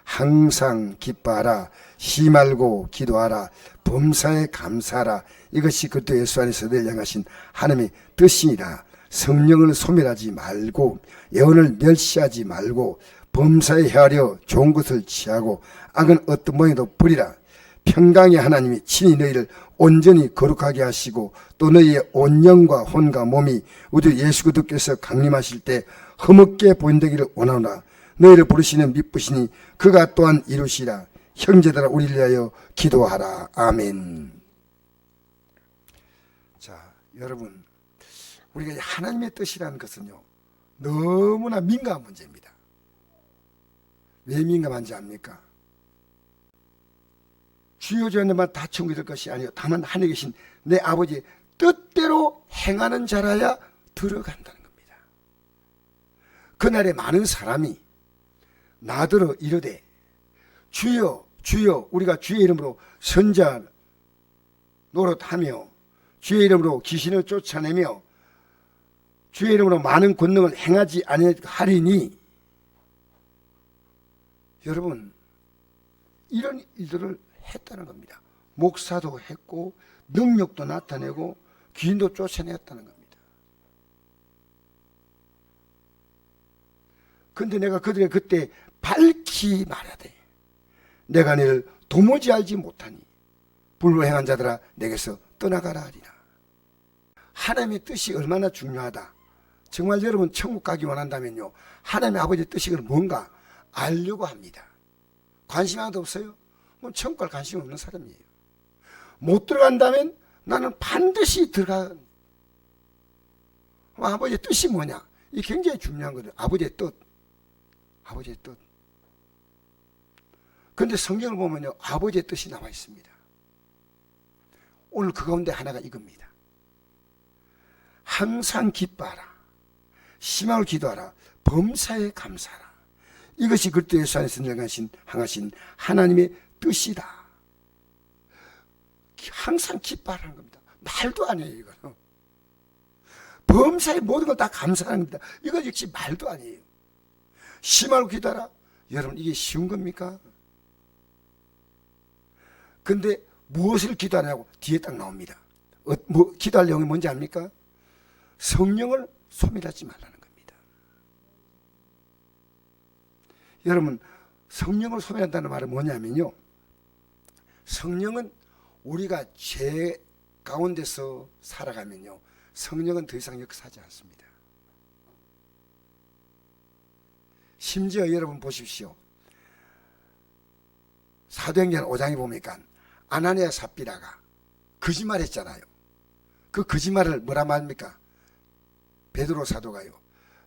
항상 기뻐하라. 쉬 말고 기도하라. 범사에 감사하라. 이것이 그리스도 예수 안에서 늘 향하신 하나님의 뜻이니라. 성령을 소멸하지 말고 예언을 멸시하지 말고 범사에 헤아려 좋은 것을 취하고 악은 어떤 모양도 버리라. 평강의 하나님이 친히 너희를 온전히 거룩하게 하시고 또 너희의 온 영과 혼과 몸이 우리 예수 그리스도께서 강림하실 때 흠없게 보인되기를 원하노라. 너희를 부르시는 미쁘시니 그가 또한 이루시라. 형제들아 우리를 위하여 기도하라. 아멘. 자, 여러분, 우리가 하나님의 뜻이라는 것은요 너무나 민감한 문제입니다. 왜 민감한지 압니까? 주여 주여 너만 다 천국이 될 것이 아니요 다만 하늘에 계신 내 아버지의 뜻대로 행하는 자라야 들어간다는 겁니다. 그날에 많은 사람이 나더러 이르되 주여 주여 우리가 주의 이름으로 선자 노릇하며 주의 이름으로 귀신을 쫓아내며 주의 이름으로 많은 권능을 행하지 아니하리니. 여러분, 이런 일들을 했다는 겁니다. 목사도 했고 능력도 나타내고 귀인도 쫓아냈다는 겁니다. 근데 내가 그들에게 그때 밝히 말하되 내가 너를 도무지 알지 못하니 불로 행한 자들아 내게서 떠나가라 하리라. 하나님의 뜻이 얼마나 중요하다. 정말 여러분 천국 가기 원한다면요 하나님의 아버지의 뜻이 뭔가 알려고 합니다. 관심 하나도 없어요? 그럼 천국 갈 관심 없는 사람이에요. 못 들어간다면 나는 반드시 들어가. 아버지의 뜻이 뭐냐? 이게 굉장히 중요한 거예요. 아버지의 뜻. 아버지의 뜻. 그런데 성경을 보면요 아버지의 뜻이 나와 있습니다. 오늘 그 가운데 하나가 이겁니다. 항상 기뻐하라. 심하고 기도하라. 범사에 감사하라. 이것이 그리스도 예수 안에서 행하신 하나님의 뜻이다. 항상 기뻐하라는 겁니다. 말도 아니에요 이거는. 범사에 모든 걸 다 감사하는 겁니다. 이거 역시 말도 아니에요. 심하고 기도하라. 여러분 이게 쉬운 겁니까? 근데 무엇을 기도하냐고 뒤에 딱 나옵니다. 기도할 내용이 뭔지 압니까? 성령을 소멸하지 말라는 겁니다. 여러분 성령을 소멸한다는 말은 뭐냐면요 성령은 우리가 죄 가운데서 살아가면요 성령은 더 이상 역사하지 않습니다. 심지어 여러분 보십시오. 사도행전 5장에 보니까 아나니아 삽비라가 거짓말했잖아요. 그 거짓말을 뭐라 말합니까? 베드로 사도가요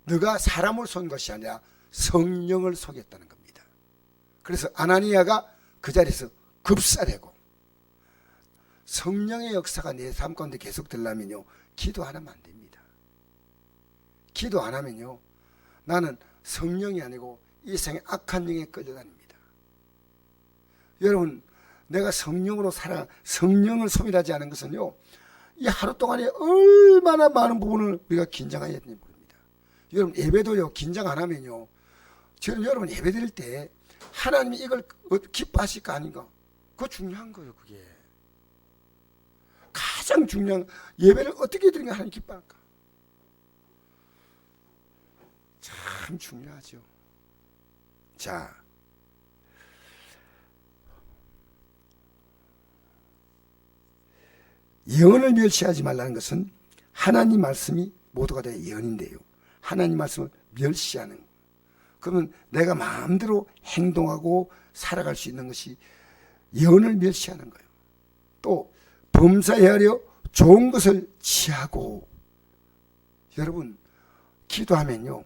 너가 사람을 속인 것이 아니라 성령을 속였다는 겁니다. 그래서 아나니아가 그 자리에서 급살하고 성령의 역사가 내 삶 가운데 계속 되려면요 기도 안 하면 안 됩니다. 기도 안 하면요 나는 성령이 아니고 이 세상의 악한 영에 끌려다닙니다. 여러분 내가 성령으로 살아 성령을 소멸하지 않은 것은요 이 하루 동안에 얼마나 많은 부분을 우리가 긴장해야 되는지 모릅니다. 여러분 예배도요 긴장 안 하면요 저는 여러분 예배 드릴 때 하나님이 이걸 기뻐하실까 아닌가 그거 중요한 거예요. 그게 가장 중요한 예배를 어떻게 드리는 게 하나님 기뻐할까 참 중요하죠. 자 예언을 멸시하지 말라는 것은 하나님 말씀이 모두가 다 예언인데요 하나님 말씀을 멸시하는 그러면 내가 마음대로 행동하고 살아갈 수 있는 것이 예언을 멸시하는 거예요. 또 범사에 하려 좋은 것을 취하고 여러분 기도하면요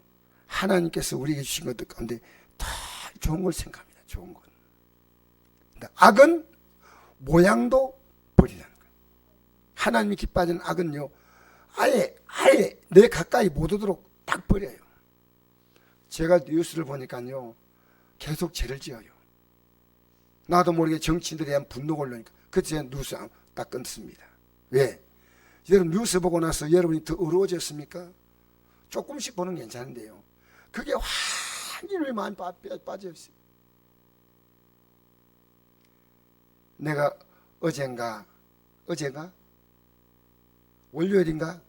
하나님께서 우리에게 주신 것들 가운데 다 좋은 걸 생각합니다. 좋은 것. 악은 모양도 버리라는 거예요. 하나님이 기뻐하는 악은요 아예 내 가까이 못 오도록 딱 버려요. 제가 뉴스를 보니까요 계속 죄를 지어요. 나도 모르게 정치인들에 대한 분노가 올라오니까 그때 뉴스 딱 끊습니다. 왜? 여러분 뉴스 보고 나서 여러분이 더 어려워졌습니까? 조금씩 보는 게 괜찮은데요 그게 완전히 마음이 빠져있어요. 내가 어젠가 월요일인가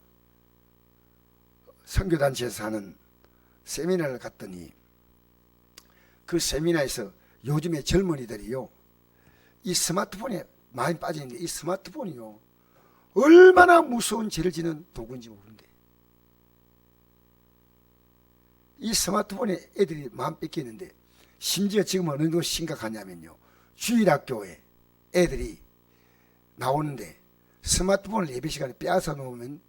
선교단체에서 하는 세미나를 갔더니 그 세미나에서 요즘에 젊은이들이요, 이 스마트폰에 많이 빠져있는데 이 스마트폰이요 얼마나 무서운 죄를 지는 도구인지 모르는데, 이 스마트폰에 애들이 마음 뺏기는데, 심지어 지금 어느 정도 심각하냐면요, 주일학교에 애들이 나오는데 스마트폰을 예배 시간에 빼앗아 놓으면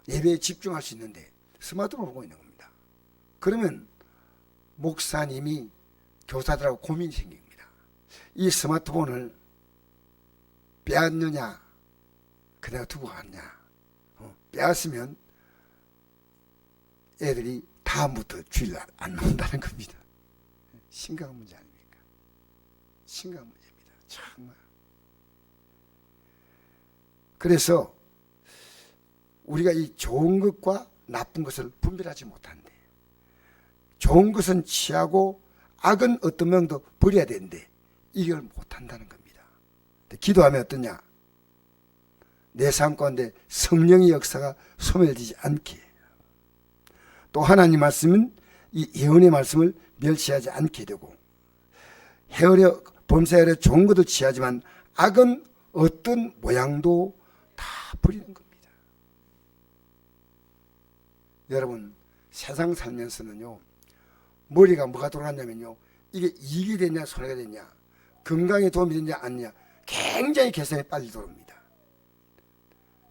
예배에 집중할 수 있는데 스마트폰을 보고 있는 겁니다. 그러면 목사님이 교사들하고 고민이 생깁니다. 이 스마트폰을 빼앗느냐 그대로 두고 갔냐. 빼앗으면 애들이 다음부터 주일 안 나온다는 겁니다. 심각한 문제 아닙니까? 심각한 문제입니다. 정말. 그래서 우리가 이 좋은 것과 나쁜 것을 분별하지 못한대. 좋은 것은 취하고 악은 어떤 명도 버려야 되는데 이걸 못한다는 겁니다. 기도하면 어떠냐? 내 삶 가운데 성령의 역사가 소멸되지 않게, 또 하나님 말씀은 이 예언의 말씀을 멸시하지 않게 되고, 헤어려 범사에 좋은 것도 취하지만 악은 어떤 모양도 다 버리는 겁니다. 여러분, 세상 살면서는요, 머리가 뭐가 돌아갔냐면요, 이게 이익이 되냐 손해가 되냐, 건강에 도움이 되냐 아니냐, 굉장히 계산이 빨리 돌아옵니다.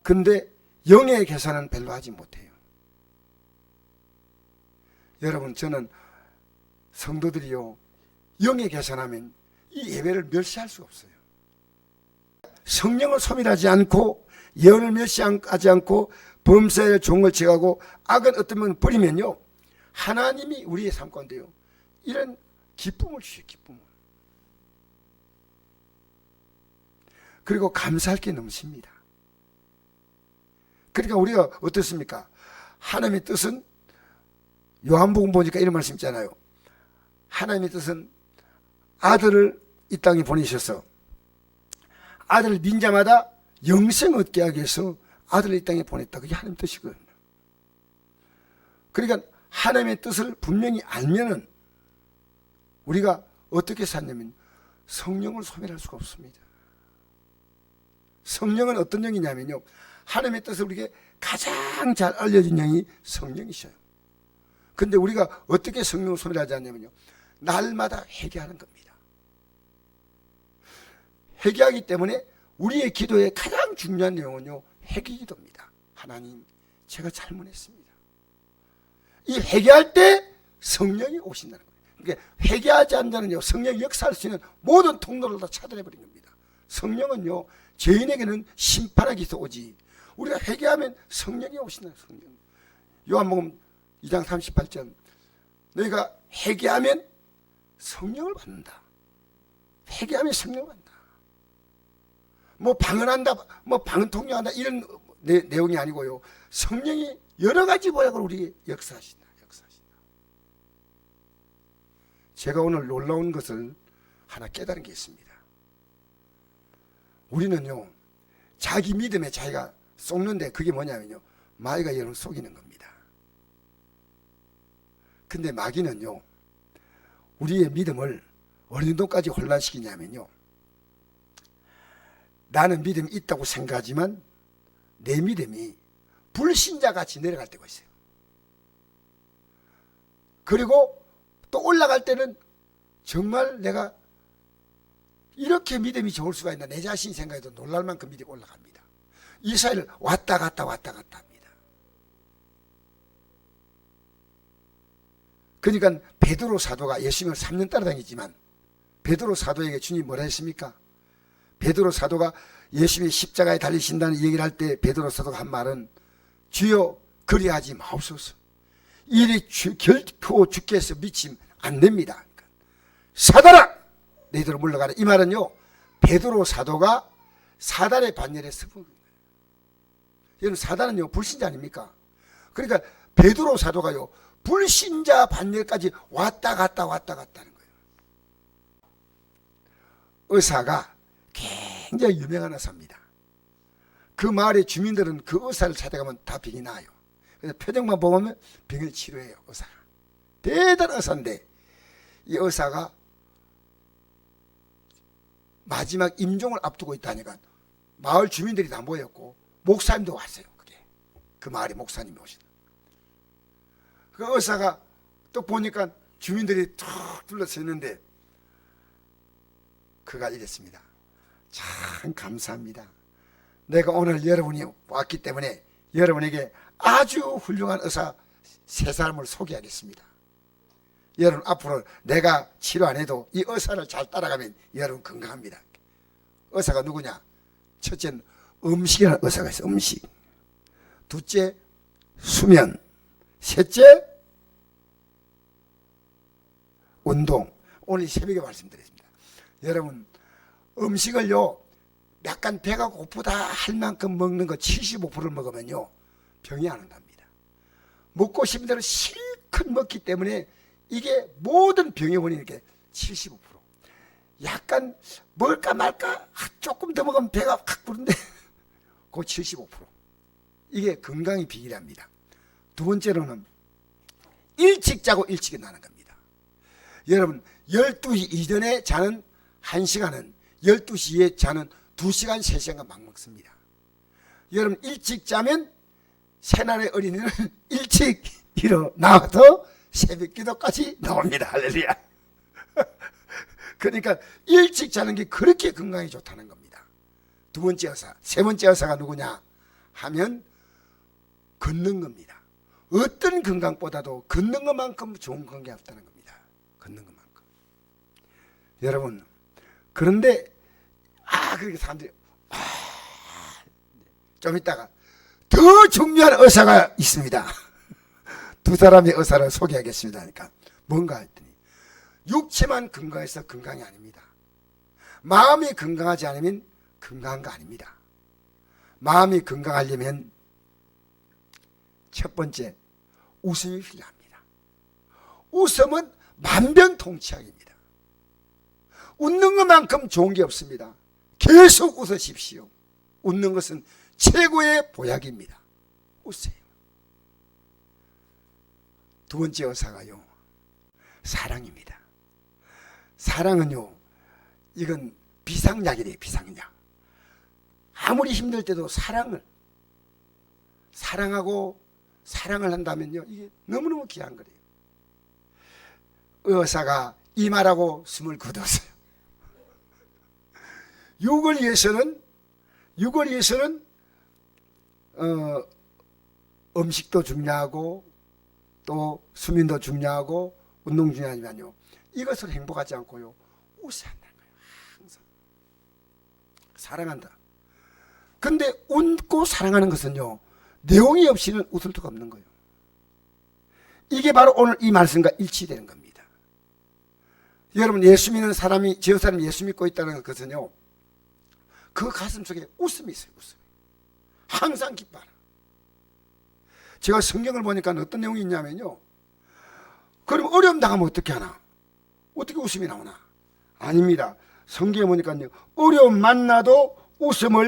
근데 영의 계산은 별로 하지 못해요. 여러분, 저는 성도들이요, 영의 계산하면 이 예배를 멸시할 수가 없어요. 성령을 소멸하지 않고 예언을 멸시하지 않고 범사에 좋은 걸 취하고 악은 어떤 면 버리면요, 하나님이 우리의 삶 가운데요 이런 기쁨을 주셔요. 기쁨을. 그리고 감사할 게 넘칩니다. 그러니까 우리가 어떻습니까? 하나님의 뜻은, 요한복음 보니까 이런 말씀 있잖아요. 하나님의 뜻은 아들을 이 땅에 보내셔서 아들을 믿는 자마다 영생을 얻게 하기 위해서 아들을 이 땅에 보냈다. 그게 하나님의 뜻이거든요. 그러니까 하나님의 뜻을 분명히 알면은 우리가 어떻게 사냐면 성령을 소멸할 수가 없습니다. 성령은 어떤 영이냐면요, 하나님의 뜻을 우리에게 가장 잘 알려준 영이 성령이셔요. 근데 우리가 어떻게 성령을 소멸하지 않냐면요, 날마다 회개하는 겁니다. 회개하기 때문에 우리의 기도의 가장 중요한 내용은요, 회개 기도입니다. 하나님, 제가 잘못했습니다. 이 회개할 때 성령이 오신다는 거예요. 그러니까 회개하지 않는 자는요, 성령이 역사할 수 있는 모든 통로를 다 차단해버린 겁니다. 성령은요, 죄인에게는 심판하기 위해서 오지, 우리가 회개하면 성령이 오신다는 거예요. 성령. 요한복음 2장 38절, 너희가 회개하면 성령을 받는다. 회개하면 성령을 받는다. 뭐 방언한다, 뭐 방언 통역한다, 이런 내용이 아니고요, 성령이 여러 가지 모양으로 우리 역사하신다. 제가 오늘 놀라운 것을 하나 깨달은 게 있습니다. 우리는요, 자기 믿음에 자기가 속는데 그게 뭐냐면요, 마귀가 여러분 속이는 겁니다. 근데 마귀는요, 우리의 믿음을 어느 정도까지 혼란시키냐면요, 나는 믿음이 있다고 생각하지만 내 믿음이 불신자같이 내려갈 때가 있어요. 그리고 또 올라갈 때는 정말 내가 이렇게 믿음이 좋을 수가 있나, 내 자신이 생각해도 놀랄 만큼 믿음이 올라갑니다. 이 사이를 왔다 갔다 합니다. 그러니까 베드로 사도가 예수님을 3년 따라다녔지만 베드로 사도에게 주님이 뭐라 했습니까? 베드로 사도가 예수님이 십자가에 달리신다는 얘기를 할 때 베드로 사도가 한 말은, 주여 그리하지 마옵소서. 일이 결코 주께서 미치면 안 됩니다. 그러니까, 사단아 너희들로 물러가라. 이 말은요, 베드로 사도가 사단의 반열에 서본 거예요. 여러분, 사단은요 불신자 아닙니까? 그러니까 베드로 사도가요 불신자 반열까지 왔다 갔다 하는 거예요. 의사가 굉장히 유명한 의사입니다. 그 마을의 주민들은 그 의사를 찾아가면 다 병이 나요. 그래서 표정만 보면 병을 치료해요. 의사가 대단한 의사인데, 이 의사가 마지막 임종을 앞두고 있다니까 마을 주민들이 다 모였고 목사님도 왔어요. 그게 그 마을의 목사님이 오시다. 그 의사가 또 보니까 주민들이 툭 둘러서 있는데 그가 이랬습니다. 참 감사합니다. 내가 오늘 여러분이 왔기 때문에 여러분에게 아주 훌륭한 의사 세 사람을 소개하겠습니다. 여러분 앞으로 내가 치료 안 해도 이 의사를 잘 따라가면 여러분 건강합니다. 의사가 누구냐? 첫째는 음식이라는 의사가 있어요. 음식. 둘째 수면. 셋째 운동. 오늘 새벽에 말씀드렸습니다. 여러분 음식을요 약간 배가 고프다 할 만큼 먹는 거 75%를 먹으면요 병이 안 온답니다. 먹고 싶은 대로 실컷 먹기 때문에 이게 모든 병의 원인이 이렇게 75%. 약간 먹을까 말까 조금 더 먹으면 배가 확 부른데 그 75%. 이게 건강의 비결입니다. 두 번째로는 일찍 자고 일찍 일어나는 겁니다. 여러분 12시 이전에 자는 1시간은 12시 이후에 자는 2시간 3시간 막 먹습니다. 여러분 일찍 자면 새날의 어린이는 일찍 일어나서 새벽 기도까지 나옵니다. 할렐루야. 그러니까 일찍 자는 게 그렇게 건강에 좋다는 겁니다. 두 번째 의사. 세 번째 의사가 누구냐 하면 걷는 겁니다. 어떤 건강보다도 걷는 것만큼 좋은 건강이 없다는 겁니다. 걷는 것만큼. 여러분 그런데 그렇게 사람들이 좀 있다가 더 중요한 의사가 있습니다. 두 사람의 의사를 소개하겠습니다. 하니까 뭔가 했더니 육체만 건강해서 건강이 아닙니다. 마음이 건강하지 않으면 건강한 거 아닙니다. 마음이 건강하려면 첫 번째 웃음이 필요합니다. 웃음은 만병통치약입니다. 웃는 것만큼 좋은 게 없습니다. 계속 웃으십시오. 웃는 것은 최고의 보약입니다. 웃으세요. 두 번째 의사가요 사랑입니다. 사랑은요 이건 비상약이래요. 비상약. 아무리 힘들 때도 사랑하고 사랑을 한다면요 이게 너무너무 귀한 거래요. 의사가 이 말하고 숨을 거뒀어요. 6월 위해서는 음식도 중요하고 또 수면도 중요하고 운동 중요하지만요 이것을 행복하지 않고요 웃어야 한다는 거예요. 항상 사랑한다. 근데 웃고 사랑하는 것은요 내용이 없이는 웃을 수가 없는 거예요. 이게 바로 오늘 이 말씀과 일치되는 겁니다. 여러분 예수 믿는 사람이 저 사람이 예수 믿고 있다는 것은요 그 가슴 속에 웃음이 있어요. 웃음. 항상 기뻐하라. 제가 성경을 보니까 어떤 내용이 있냐면요 그럼 어려움 당하면 어떻게 하나? 어떻게 웃음이 나오나? 아닙니다. 성경에 보니까요 어려움 만나도 웃을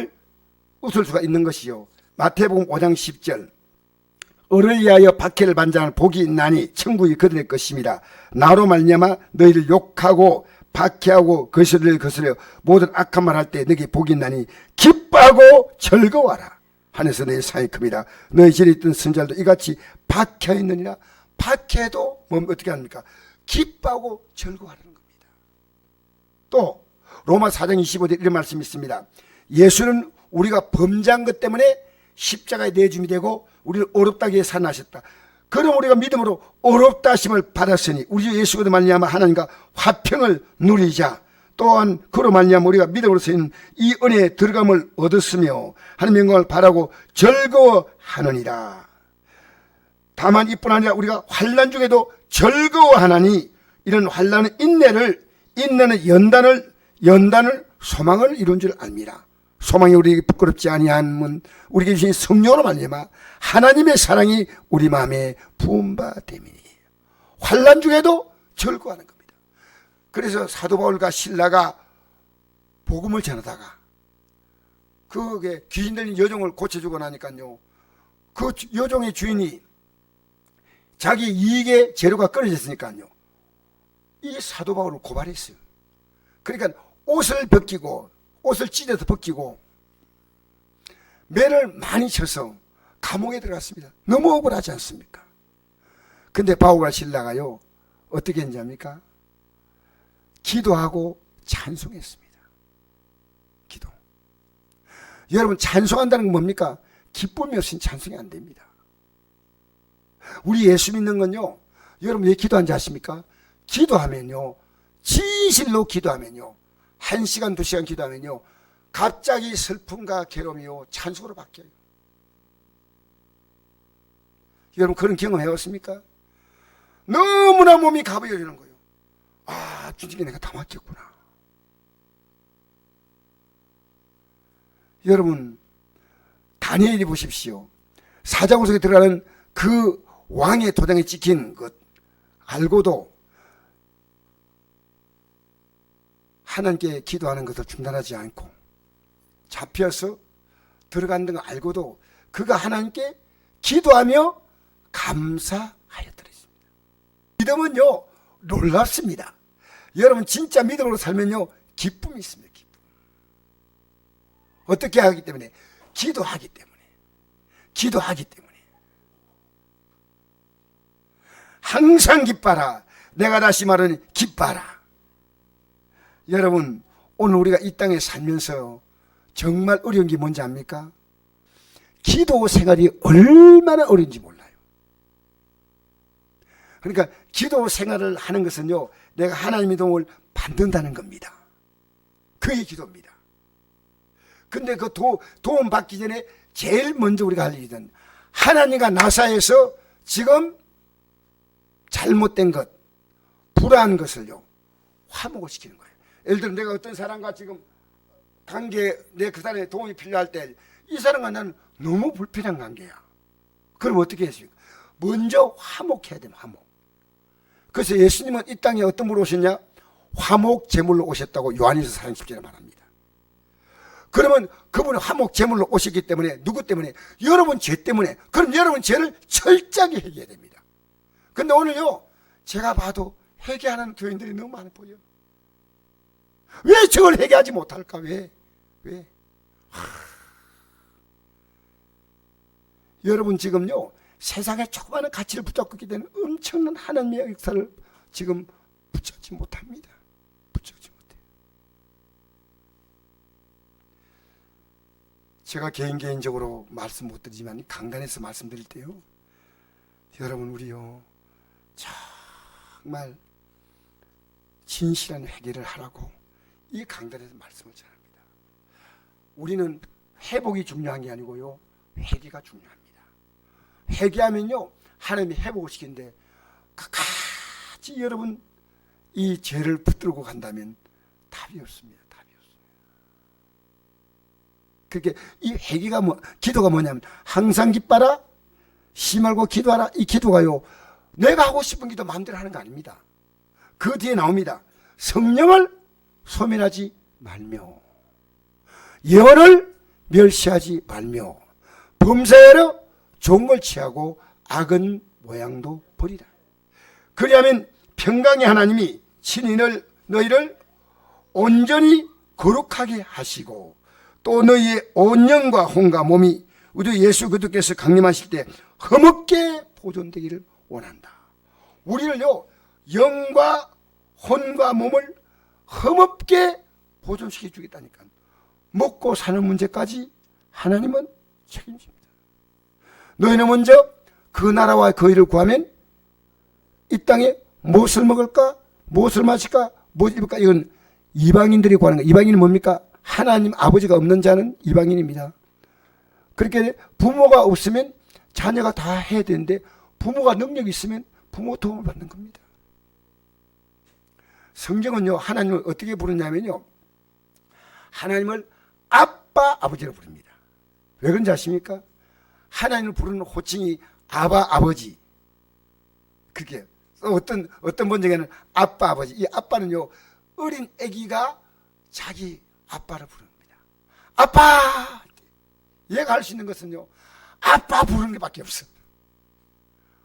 수가 있는 것이요. 마태복음 5장 10절 을을 위하여 박해를 반장할 복이 있나니 천국이 그들의 것입니다. 나로 말미암아 너희를 욕하고 박해하고 거스려 모든 악한 말 할 때 너희에게 복이 있나니 기뻐하고 즐거워하라. 하늘에서 너희 상이 큽니다. 너희 집에 있던 선자들도 이같이 박해하였느니라. 박해도 어떻게 합니까? 기뻐하고 즐거워하는 겁니다. 또 로마 4장 25절 이런 말씀이 있습니다. 예수는 우리가 범죄한 것 때문에 십자가에 내줌이 되고 우리를 어렵다 하기에 살아나셨다. 그럼 우리가 믿음으로 어렵다 하심을 받았으니 우리 주 예수 그리스도 말미암아 하나님과 화평을 누리자. 또한 그로 말미암아 우리가 믿음으로써 있는 이 은혜에 들어감을 얻었으며 하나님의 영광을 바라고 즐거워하느니라. 다만 이뿐 아니라 우리가 환난 중에도 즐거워하나니 이런 환난은 인내는 연단을 소망을 이룬 줄 압니다. 소망이 우리에게 부끄럽지 아니함은 우리에게 주신 성령으로 말미암아 하나님의 사랑이 우리 마음에 부은 바 됨이니. 환난 중에도 즐거워하는 겁니다. 그래서 사도 바울과 실라가 복음을 전하다가 그게 귀신 들린 여종을 고쳐주고 나니까요, 그 여종의 주인이 자기 이익의 재료가 끊어졌으니까요, 이 사도 바울을 고발했어요. 그러니까 옷을 벗기고, 옷을 찢어서 벗기고 매를 많이 쳐서 감옥에 들어갔습니다. 너무 억울하지 않습니까? 근데 바울과 실라가요, 어떻게 했냐니까? 기도하고 찬송했습니다. 기도. 여러분, 찬송한다는 건 뭡니까? 기쁨이 없이는 찬송이 안 됩니다. 우리 예수 믿는 건요, 여러분 왜 기도하는지 아십니까? 기도하면요, 진실로 기도하면요, 1시간 2시간 기도하면요, 갑자기 슬픔과 괴로움이요 찬송으로 바뀌어요. 여러분 그런 경험 해봤습니까? 너무나 몸이 가벼워지는 거예요. 아, 주님께 내가 다 맡겼구나. 여러분, 다니엘이 보십시오. 사자굴 속에 들어가는 그 왕의 도장에 찍힌 것 알고도 하나님께 기도하는 것을 중단하지 않고 잡혀서 들어가는 걸 알고도 그가 하나님께 기도하며 감사하였더랬습니다. 믿음은요 놀랍습니다. 여러분 진짜 믿음으로 살면요 기쁨이 있습니다. 기쁨. 어떻게 하기 때문에? 기도하기 때문에. 기도하기 때문에. 항상 기뻐라. 내가 다시 말하니 기뻐라. 여러분 오늘 우리가 이 땅에 살면서 정말 어려운 게 뭔지 압니까? 기도 생활이 얼마나 어려운지 몰라요. 그러니까 기도 생활을 하는 것은요, 내가 하나님의 도움을 받는다는 겁니다. 그게 기도입니다. 근데 그 도움 받기 전에 제일 먼저 우리가 할 일은 하나님과 나 사이에서 지금 잘못된 것, 불안한 것을요 화목을 시키는 거예요. 예를 들어 내가 어떤 사람과 지금 관계, 내 그 사람의 도움이 필요할 때 이 사람과 나는 너무 불편한 관계야. 그럼 어떻게 했습니까? 먼저 화목해야 됩니다. 화목. 그래서 예수님은 이 땅에 어떤 분으로 오셨냐? 화목 제물로 오셨다고 요한일서 4장 10절에 말합니다. 그러면 그분은 화목 제물로 오셨기 때문에 누구 때문에? 여러분 죄 때문에. 그럼 여러분 죄를 철저하게 회개해야 됩니다. 근데 오늘요 제가 봐도 회개하는 교인들이 너무 많아 보여요. 왜 저걸 회개하지 못할까? 왜? 여러분 지금요 세상에 조그마한 가치를 붙잡고 있기 때문에 엄청난 하나님의 역사를 지금 붙잡지 못합니다. 붙잡지 못해요. 제가 개인적으로 말씀 못 드리지만 강단에서 말씀드릴 때요, 여러분 우리요 정말 진실한 회개를 하라고 이 강단에서 말씀을 전합니다. 우리는 회복이 중요한 게 아니고요 회개가 중요합니다. 회개하면요 하나님이 회복을 시키는데 끝까지 여러분 이 죄를 붙들고 간다면 답이 없습니다. 답이 없습니다. 그게 이 회개가 기도가 뭐냐면 항상 기뻐라, 쉬지 말고 기도하라. 이 기도가요 내가 하고 싶은 기도 마음대로 하는 거 아닙니다. 그 뒤에 나옵니다. 성령을 소멸하지 말며 예언을 멸시하지 말며 범사하여 종을 취하고 악은 모양도 버리라. 그리하면 평강의 하나님이 친히 너희를 온전히 거룩하게 하시고 또 너희의 온 영과 혼과 몸이 우리 예수 그리스도께서 강림하실 때 흠없게 보존되기를 원한다. 우리를요 영과 혼과 몸을 흠없게 보존시켜 주겠다니까. 먹고 사는 문제까지 하나님은 책임집니다. 너희는 먼저 그 나라와 그 일을 구하면 이 땅에 무엇을 먹을까? 무엇을 마실까? 무엇을 입을까? 이건 이방인들이 구하는 거. 이방인은 뭡니까? 하나님 아버지가 없는 자는 이방인입니다. 그렇게 부모가 없으면 자녀가 다 해야 되는데 부모가 능력이 있으면 부모 도움을 받는 겁니다. 성경은요 하나님을 어떻게 부르냐면요 하나님을 아빠 아버지로 부릅니다. 왜 그런지 아십니까? 하나님을 부르는 호칭이 아바 아버지. 그게 어떤 번역에는 아빠 아버지. 이 아빠는요 어린 아기가 자기 아빠를 부릅니다. 아빠 얘가 할 수 있는 것은요, 아빠 부르는 게밖에 없어.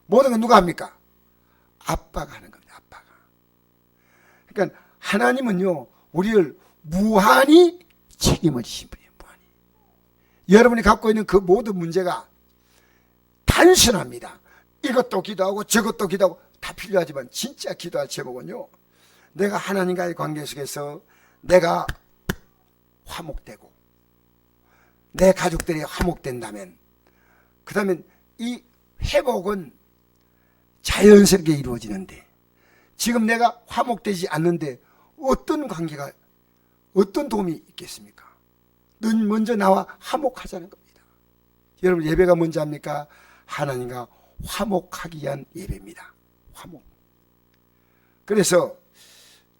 모든 건 누가 합니까? 아빠가 하는 겁니다. 아빠가. 그러니까 하나님은요, 우리를 무한히 책임을 지신 분이에요. 무한히. 여러분이 갖고 있는 그 모든 문제가 단순합니다. 이것도 기도하고 저것도 기도하고 다 필요하지만 진짜 기도할 제목은요, 내가 하나님과의 관계 속에서 내가 화목되고 내 가족들이 화목된다면, 그 다음에 이 회복은 자연스럽게 이루어지는데, 지금 내가 화목되지 않는데 어떤 관계가, 어떤 도움이 있겠습니까? 넌 먼저 나와 화목하자는 겁니다. 여러분, 예배가 뭔지 압니까? 하나님과 화목하기 위한 예배입니다. 화목. 그래서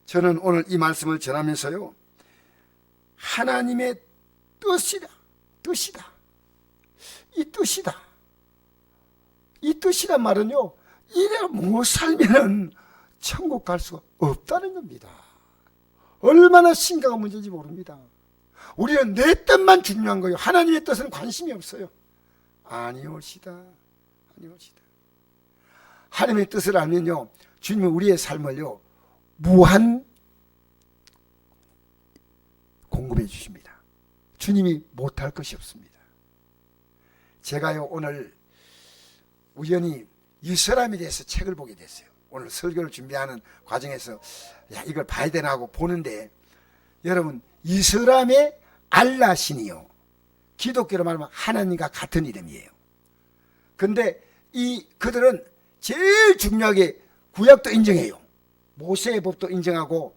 저는 오늘 이 말씀을 전하면서요, 하나님의 뜻이다. 이 뜻이란 말은요, 이래 못 살면은 천국 갈 수가 없다는 겁니다. 얼마나 심각한 문제인지 모릅니다. 우리는 내 뜻만 중요한 거예요. 하나님의 뜻은 관심이 없어요. 아니올시다. 하나님의 뜻을 알면요, 주님은 우리의 삶을요, 무한 공급해 주십니다. 주님이 못할 것이 없습니다. 제가요, 오늘 우연히 이 사람에 대해서 책을 보게 됐어요. 오늘 설교를 준비하는 과정에서 야, 이걸 봐야 되나 하고 보는데, 여러분, 이 사람의 알라신이요, 기독교로 말하면 하나님과 같은 이름이에요. 근데 그들은 제일 중요하게 구약도 인정해요. 모세의 법도 인정하고,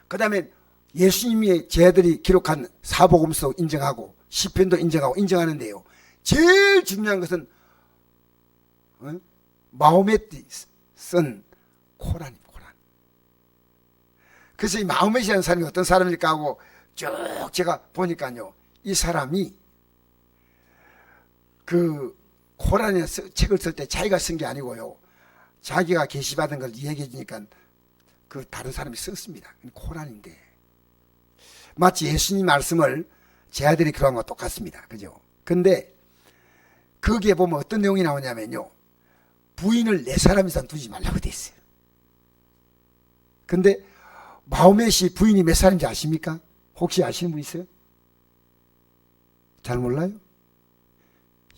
그 다음에 예수님의 제자들이 기록한 사복음서 인정하고, 시편도 인정하는데요, 제일 중요한 것은 마호메트이 쓴 코란입니다. 코란. 그래서 이 마호메트라는 사람이 어떤 사람일까 하고 쭉 제가 보니까요, 이 사람이 그 코란에 책을 쓸 때 자기가 쓴 게 아니고요, 자기가 계시받은 걸 얘기해 주니까 그 다른 사람이 썼습니다. 코란인데 마치 예수님 말씀을 제 아들이 그런 거와 똑같습니다. 그죠? 근데 거기에 보면 어떤 내용이 나오냐면요, 부인을 내 사람 이상 두지 말라고 돼 있어요. 근데 마호멧이 부인이 몇 살인지 아십니까? 혹시 아시는 분 있어요? 잘 몰라요?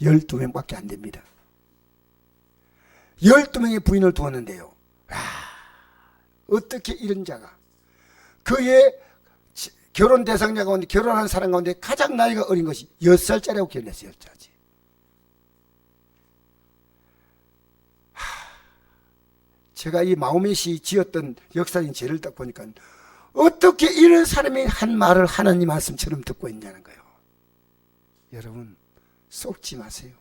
12명밖에 안 됩니다. 12명의 부인을 두었는데요, 어떻게 이런 자가, 그의 결혼 대상자 가운데, 결혼한 사람 가운데 가장 나이가 어린 것이 10살짜리라고 결혼했어요. 10살짜리. 제가 이 마호멧이 지었던 역사적인 죄를 딱 보니까 어떻게 이런 사람이 한 말을 하나님 말씀처럼 듣고 있냐는 거예요. 여러분, 속지 마세요.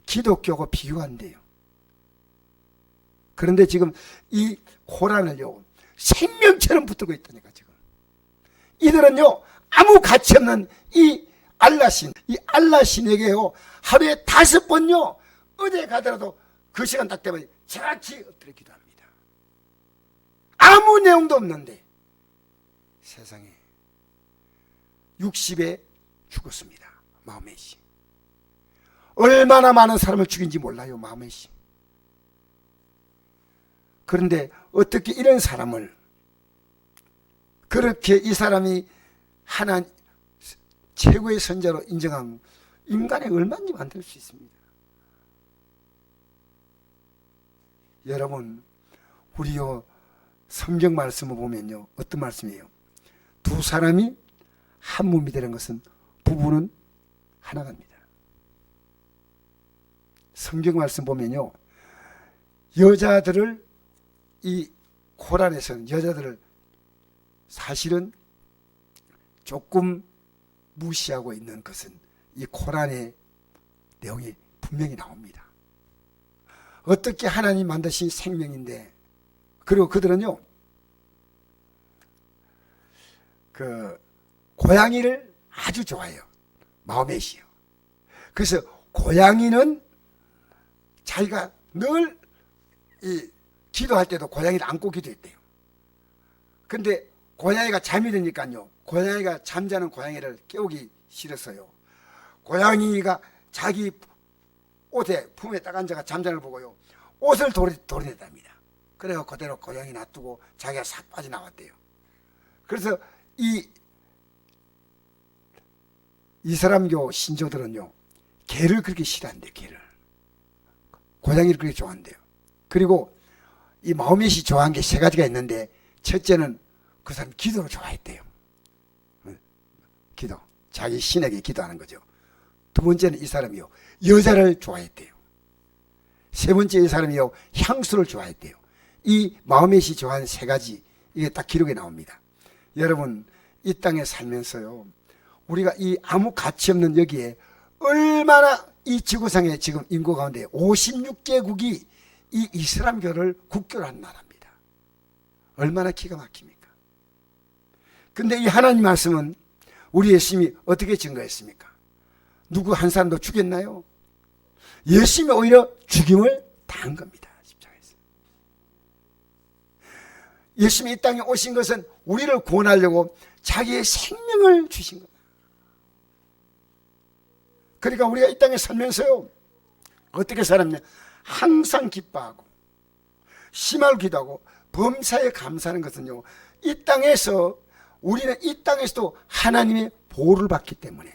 기독교가 비교한대요. 그런데 지금 이 코란을요, 생명처럼 붙들고 있다니까. 지금 이들은요, 아무 가치 없는 이 알라신에게요, 하루에 5번요 어디에 가더라도 그 시간 딱 되면 저같이 엎드려 기도합니다. 아무 내용도 없는데 세상에 60에 죽었습니다. 마호멧이. 얼마나 많은 사람을 죽인지 몰라요. 마호멧이. 그런데 어떻게 이런 사람을, 그렇게 이 사람이 하나 최고의 선자로 인정한 인간이 얼마든지 만들 수 있습니다. 여러분, 우리요 성경 말씀을 보면요, 어떤 말씀이에요? 두 사람이 한 몸이 되는 것은 부부는 하나입니다. 성경 말씀 보면요, 여자들을, 이 코란에서는 여자들을 사실은 조금 무시하고 있는 것은 이 코란의 내용이 분명히 나옵니다. 어떻게 하나님 만드신 생명인데, 그리고 그들은요, 그 고양이를 아주 좋아해요. 마호멧이요. 그래서 고양이는 자기가 늘 기도할 때도 고양이를 안고 기도했대요. 근데 고양이가 잠이 드니까요, 고양이가 잠자는 고양이를 깨우기 싫었어요. 고양이가 자기 옷에 품에 딱 앉아가 잠자는 걸 보고요, 옷을 도려냈답니다. 그래서 그대로 고양이 놔두고 자기가 싹 빠져나왔대요. 그래서 이슬람교 신조들은요, 개를 그렇게 싫어한대요. 개를, 고양이를 그렇게 좋아한대요. 그리고 이 마호멧이 좋아한 게 세 가지가 있는데, 첫째는 그 사람 기도를 좋아했대요. 기도, 자기 신에게 기도하는 거죠. 두 번째는 이 사람이요, 여자를 좋아했대요. 세 번째 이 사람이요, 향수를 좋아했대요. 이 마호멧이 좋아하는 세 가지, 이게 딱 기록에 나옵니다. 여러분, 이 땅에 살면서요, 우리가 이 아무 가치 없는 여기에 얼마나 이 지구상에 지금 인구 가운데 56개국이 이 이슬람교를 국교로 한 나라입니다. 얼마나 기가 막힙니까? 근데 이 하나님 말씀은 우리 예수님이 어떻게 증거했습니까? 누구 한 사람도 죽였나요? 예수님이 오히려 죽임을 당한 겁니다. 십자가에서. 예수님이 이 땅에 오신 것은 우리를 구원하려고 자기의 생명을 주신 겁니다. 그러니까 우리가 이 땅에 살면서요, 어떻게 살았냐? 항상 기뻐하고 심하게 기도하고 범사에 감사하는 것은요, 이 땅에서 우리는 이 땅에서도 하나님의 보호를 받기 때문에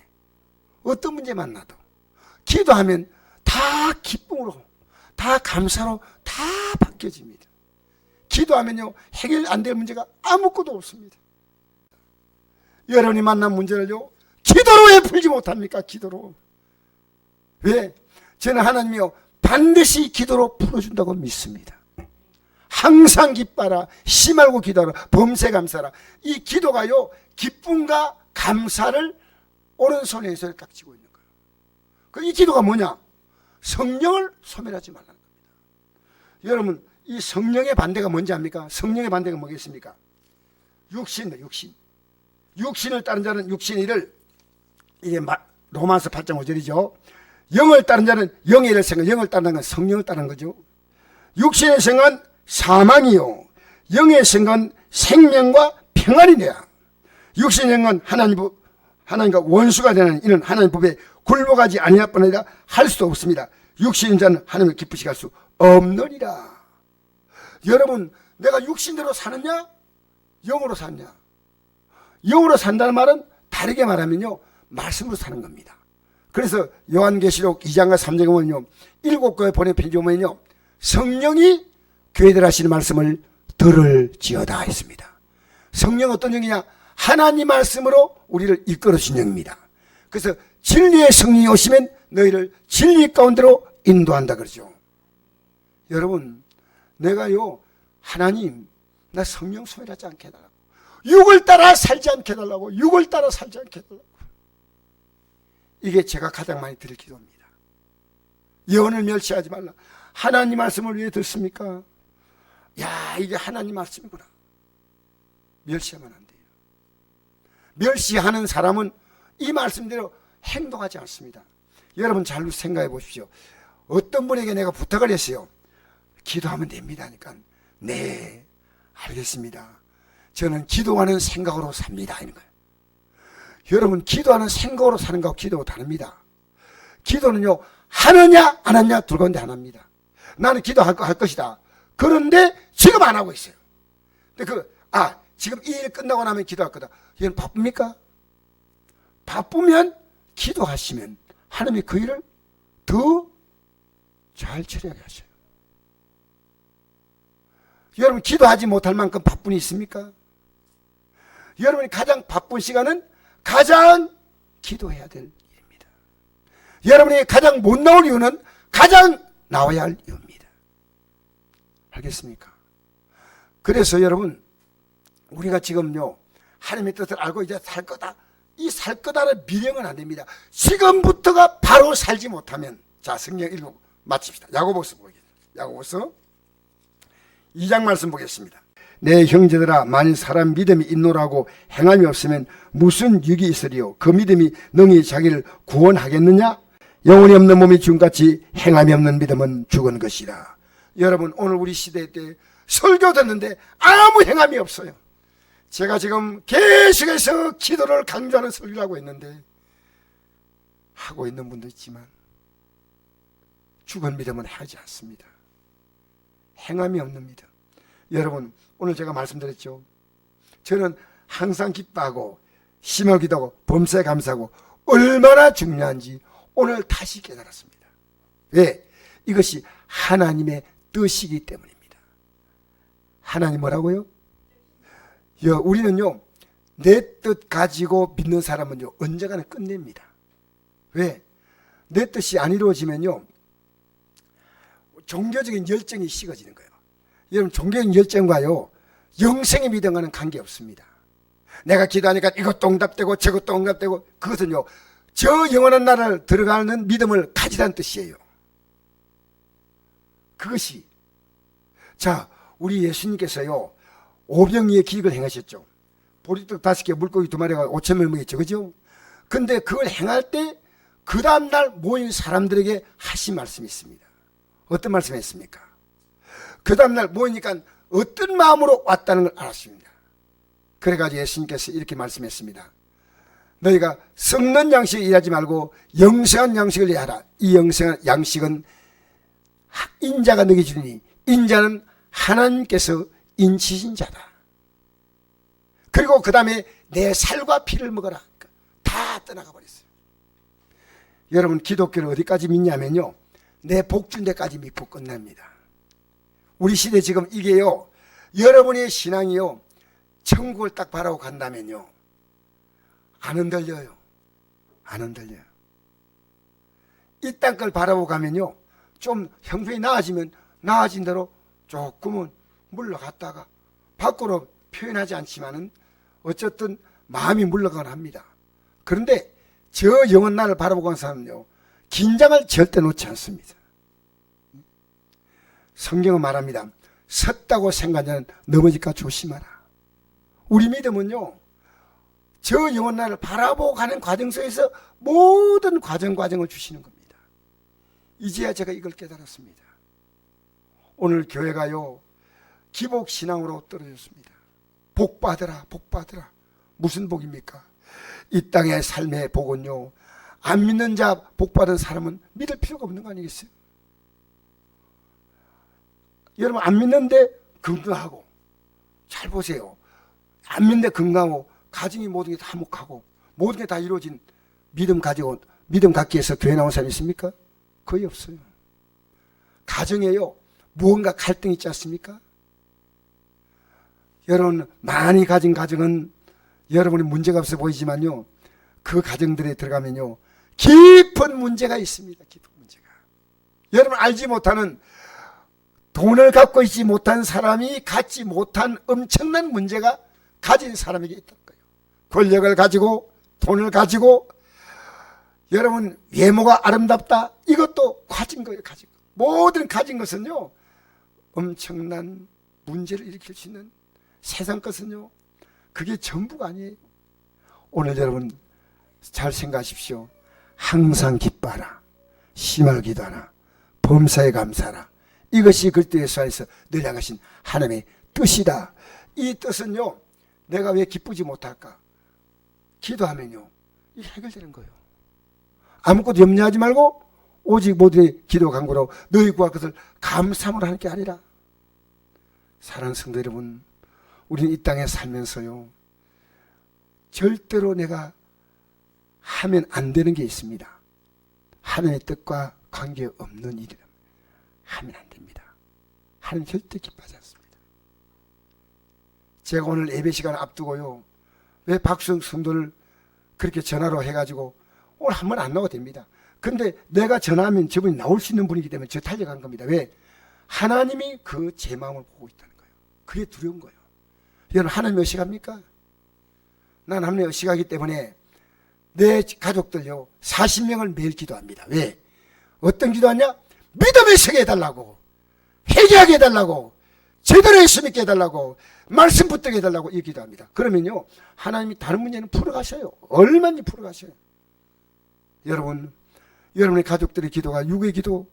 어떤 문제 만나도 기도하면 다 기쁨으로, 다 감사로 다 바뀌어집니다. 기도하면요, 해결 안 될 문제가 아무것도 없습니다. 여러분이 만난 문제를요, 기도로 왜 풀지 못합니까? 기도로. 왜? 저는 하나님이요, 반드시 기도로 풀어준다고 믿습니다. 항상 기뻐라, 심하고 기도하라, 범세 감사라. 이 기도가요, 기쁨과 감사를 오른손에서 깍 쥐고 있는 거예요. 이 기도가 뭐냐? 성령을 소멸하지 말라는 겁니다. 여러분, 이 성령의 반대가 뭔지 압니까? 성령의 반대가 뭐겠습니까? 육신을 따른 자는 육신의 일을, 이게 로마서 8장 5절이죠. 영을 따른 자는 영의 일을 생각, 영을 따르는 건 성령을 따르는 거죠. 육신의 생각은 사망이요, 영의 생각은 생명과 평안이냐. 육신의 생각은 하나님과 원수가 되는 이는 하나님 법에 굴복하지 아니할 뿐아니라 할 수도 없습니다. 육신인 자는 하나님을 기쁘시게 할 수 없느니라. 여러분, 내가 육신대로 사느냐, 영으로 사느냐? 영으로 산다는 말은 다르게 말하면요, 말씀으로 사는 겁니다. 그래서 요한계시록 2장과 3장에 보면요, 7교회 보낸 편지 보면요, 성령이 교회들 하시는 말씀을 들을지어다 했습니다. 성령 어떤 영이냐? 하나님 말씀으로 우리를 이끌어주신 영입니다. 그래서 진리의 성령이 오시면 너희를 진리 가운데로 인도한다 그러죠. 여러분, 내가요, 하나님, 나 성령 소멸하지 않게 해달라고, 육을 따라 살지 않게 해달라고, 육을 따라 살지 않게 해달라고. 이게 제가 가장 많이 드릴 기도입니다. 예언을 멸시하지 말라. 하나님 말씀을 왜 듣습니까? 야, 이게 하나님 말씀이구나. 멸시하면 안 돼요. 멸시하는 사람은 이 말씀대로 행동하지 않습니다. 여러분, 잘 생각해 보십시오. 어떤 분에게 내가 부탁을 했어요. 기도하면 됩니다 하니까, 네, 알겠습니다. 저는 기도하는 생각으로 삽니다 이런 거예요. 여러분, 기도하는 생각으로 사는 거하고 기도하고 다릅니다. 기도는요, 하느냐 안 하느냐 둘 가운데 하나입니다. 나는 기도할 것이다. 그런데 지금 안 하고 있어요. 근데 지금 이 일 끝나고 나면 기도할 거다. 이건 바쁩니까? 바쁘면 기도하시면 하나님이 그 일을 더 잘 처리하게 하셔요. 여러분, 기도하지 못할 만큼 바쁜 일 있습니까? 여러분이 가장 바쁜 시간은 가장 기도해야 될 일입니다. 여러분이 가장 못 나올 이유는 가장 나와야 할 이유입니다. 알겠습니까? 그래서 여러분, 우리가 지금요, 하나님의 뜻을 알고 이제 살 거다, 이 살 거다를 미련은 안 됩니다. 지금부터가 바로 살지 못하면, 자, 성경 읽고 마칩시다. 야고보서 보겠습니다. 야고보서 2장 말씀 보겠습니다. 내 형제들아, 만일 사람 믿음이 있노라고 행함이 없으면 무슨 유익이 있으리요? 그 믿음이 능히 자기를 구원하겠느냐? 영혼이 없는 몸이 죽음같이 행함이 없는 믿음은 죽은 것이라. 여러분, 오늘 우리 시대 때 설교 듣는데 아무 행함이 없어요. 제가 지금 계속해서 기도를 강조하는 설교를 하고 있는데 하고 있는 분도 있지만 죽은 믿음은 하지 않습니다. 행함이 없는 믿음. 여러분, 오늘 제가 말씀드렸죠. 저는 항상 기뻐하고 심하게 기도하고 범사에 감사하고 얼마나 중요한지 오늘 다시 깨달았습니다. 왜? 이것이 하나님의 뜻이기 때문입니다. 하나님 뭐라고요? 우리는요, 내 뜻 가지고 믿는 사람은요, 언젠가는 끝냅니다. 왜? 내 뜻이 안 이루어지면요, 종교적인 열정이 식어지는 거예요. 여러분, 종교적인 열정과요, 영생의 믿음과는 관계없습니다. 내가 기도하니까 이것도 응답되고 저것도 응답되고, 그것은요, 저 영원한 나라를 들어가는 믿음을 가지라는 뜻이에요. 그것이. 자, 우리 예수님께서요, 오병이의 기획을 행하셨죠. 보리떡 5개, 물고기 2마리가 5,000명 먹였죠. 그죠? 근데 그걸 행할 때 그 다음날 모인 사람들에게 하신 말씀이 있습니다. 어떤 말씀이 있습니까? 그 다음날 모이니까 어떤 마음으로 왔다는 걸 알았습니다. 그래가지고 예수님께서 이렇게 말씀했습니다. 너희가 썩는 양식을 일하지 말고 영생한 양식을 일하라. 이 영생한 양식은 인자가 너에게 주니 인자는 하나님께서 인치신 자다. 그리고 그 다음에 내 살과 피를 먹어라. 다 떠나가 버렸어요. 여러분, 기독교를 어디까지 믿냐면요, 내 복준 데까지 믿고 끝납니다. 우리 시대 지금 이게요, 여러분의 신앙이요, 천국을 딱 바라고 간다면요, 안 흔들려요. 안 흔들려요. 이 땅 걸 바라보고 가면요, 좀 형편이 나아지면 나아진 대로 조금은 물러갔다가 밖으로 표현하지 않지만은 어쨌든 마음이 물러가곤 합니다. 그런데 저 영원 나를 바라보고 간 사람은요, 긴장을 절대 놓지 않습니다. 성경은 말합니다. 섰다고 생각하면 넘어질까 조심하라. 우리 믿음은요, 저 영원 나를 바라보고 가는 과정 속에서 모든 과정을 주시는 겁니다. 이제야 제가 이걸 깨달았습니다. 오늘 교회가요, 기복신앙으로 떨어졌습니다. 복받으라, 복받으라. 무슨 복입니까? 이 땅의 삶의 복은요, 안 믿는 자 복받은 사람은 믿을 필요가 없는 거 아니겠어요? 여러분, 안 믿는데 건강하고, 잘 보세요. 안 믿는데 건강하고, 가정이 모든 게 다 화목하고, 모든 게 다 이루어진 믿음 가지고, 믿음 갖기 위해서 교회 나온 사람이 있습니까? 거의 없어요. 가정에요, 무언가 갈등이 있지 않습니까? 여러분, 많이 가진 가정은 여러분이 문제가 없어 보이지만요, 그 가정들에 들어가면요, 깊은 문제가 있습니다. 깊은 문제가. 여러분 알지 못하는, 돈을 갖고 있지 못한 사람이 갖지 못한 엄청난 문제가 가진 사람에게 있다는 거예요. 권력을 가지고, 돈을 가지고, 여러분 외모가 아름답다, 이것도 가진 거예요. 가진 거. 모든 가진 것은요, 엄청난 문제를 일으킬 수 있는 세상 것은요, 그게 전부가 아니에요. 오늘 여러분 잘 생각하십시오. 항상 기뻐하라, 심할 기도하라, 범사에 감사하라. 이것이 그리스도 예수 안에서 늘 향하신 하나님의 뜻이다. 이 뜻은요, 내가 왜 기쁘지 못할까? 기도하면요, 이게 해결되는 거예요. 아무것도 염려하지 말고 오직 모두의 기도 간구로 너희 구할 것을 감사함으로 하는 게 아니라. 사랑하는 성도 여러분, 우리는 이 땅에 살면서요, 절대로 내가 하면 안 되는 게 있습니다. 하나님의 뜻과 관계없는 일이라 하면 안 됩니다. 하나님 절대 기뻐하지 않습니다. 제가 오늘 예배 시간을 앞두고요, 왜 박수영 성도를 그렇게 전화로 해가지고 오늘 한 번 안 나와도 됩니다. 근데 내가 전화하면 저분이 나올 수 있는 분이기 때문에 저 달려간 겁니다. 왜? 하나님이 그 제 마음을 보고 있다는 거예요. 그게 두려운 거예요. 여러분, 하나님이 의식합니까? 난 하나님이 의식하기 때문에 내 가족들요, 40명을 매일 기도합니다. 왜? 어떤 기도하냐? 믿음의 세계 해달라고, 회개하게 해달라고, 제대로 예수 믿게 해달라고, 말씀 붙들게 해달라고 이 기도합니다. 그러면요, 하나님이 다른 문제는 풀어가셔요. 얼마든지 풀어가셔요. 여러분, 여러분의 가족들의 기도가 육의 기도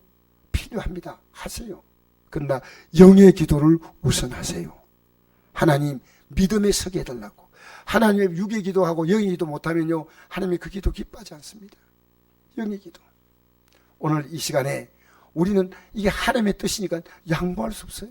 필요합니다. 하세요. 그러나 영의 기도를 우선하세요. 하나님 믿음에 서게 해달라고. 하나님의 육의 기도하고 영의 기도 못하면요, 하나님이 그 기도 기뻐하지 않습니다. 영의 기도. 오늘 이 시간에 우리는 이게 하나님의 뜻이니까 양보할 수 없어요.